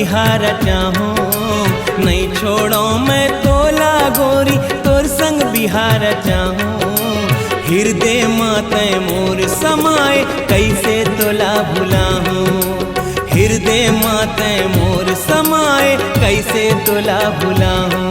बिहार चाहूँ, नहीं छोड़ो मैं तोला गोरी तोर संग बिहार चाहूँ। हृदय माते मोर समाए कैसे तोला भुलाहूँ, हृदय माते मोर समाए कैसे तोला भुलाहूँ।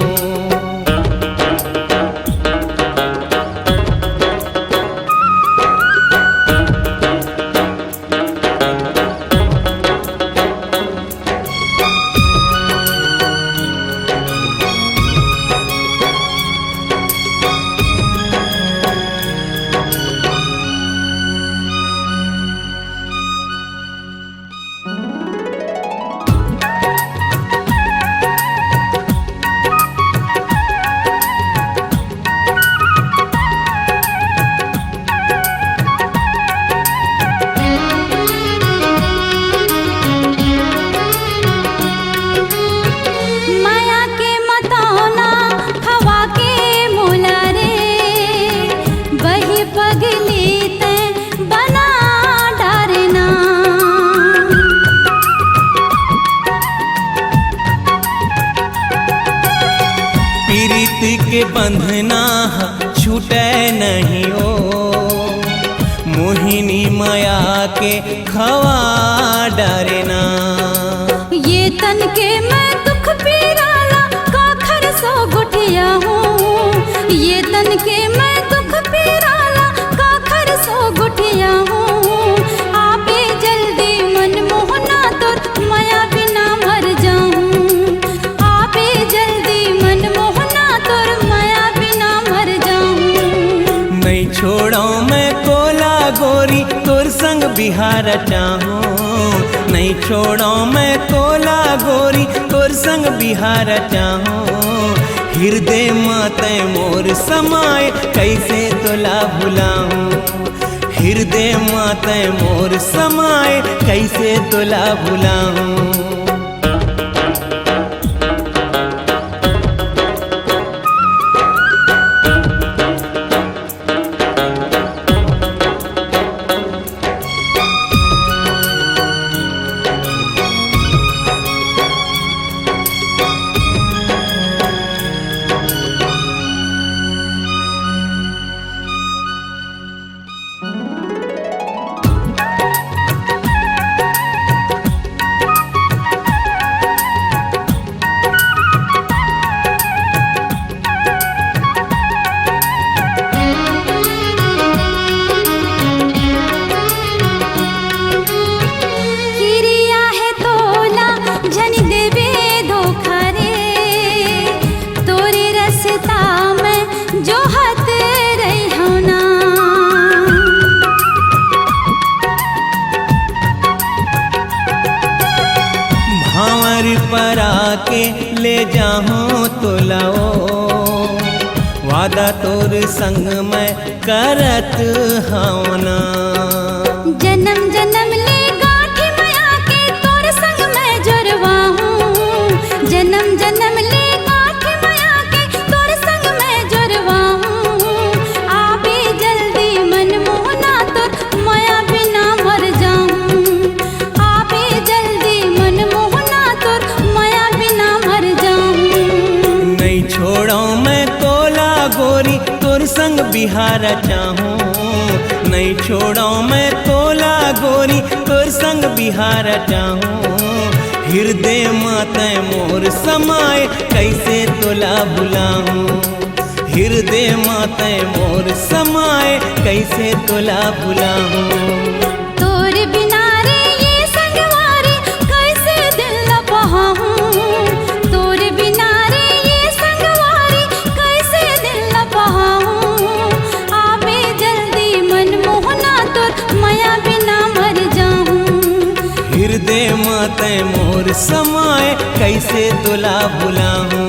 प्रीति के बंधना छूटे नहीं ओ, मोहिनी माया के खवा डरना। ये तन के मैं दुख पीराला काखर सो गुठिया हूँ, ये तन के मैं दुख पीराला काखर सो गुठिया हूँ। आपे जल्दी मन मोहना तो माया बिना मर जाऊँ, आपे जल्दी मन मोहना तो माया बिना मर जाऊँ। नहीं छोड़ो मैं कोला गोरी तोर संग बिहार चाहूँ, नहीं छोड़ो मैं कोला गोरी तोर संग बिहार चाहूँ। हृदय माते मोर समाए कैसे तोला भुलाऊँ, हृदय माते मोर समाए कैसे तोला भुलाऊँ। पर आके ले जाऊँ तो लाओ, वादा तोर संग मैं करत हावना। जन्म जन्म ले गाठी माया के तोर संग मैं जुड़वा हूँ, जन्म जन्म ले गाठी माया के तोर संग मैं जुड़वा हूँ। आपे जल्दी मन मोहना तो माया बिना मर जाऊँ, आपे जल्दी मन मोहना तो माया बिना मर जाऊँ। नहीं छोड़ो मैं तोला गोरी तोर संग बिहार चाहूँ, नहीं छोड़ो मैं तोला गोरी तोर संग बिहार चाहूँ। हृदय माते मोर समाए कैसे तोला भुलाऊँ, हृदय माते मोर समाए कैसे तोला भुलाऊँ। तोर बिना रे ये संगवारी कैसे दिल न बहाऊँ, तोर बिना रे ये संगवारी कैसे दिल न बहाऊँ। आपे जल्दी मन मोहना तो माया बिना मर जाऊँ, हृदय माते मोर समाए कैसे तोला भुलाऊँ।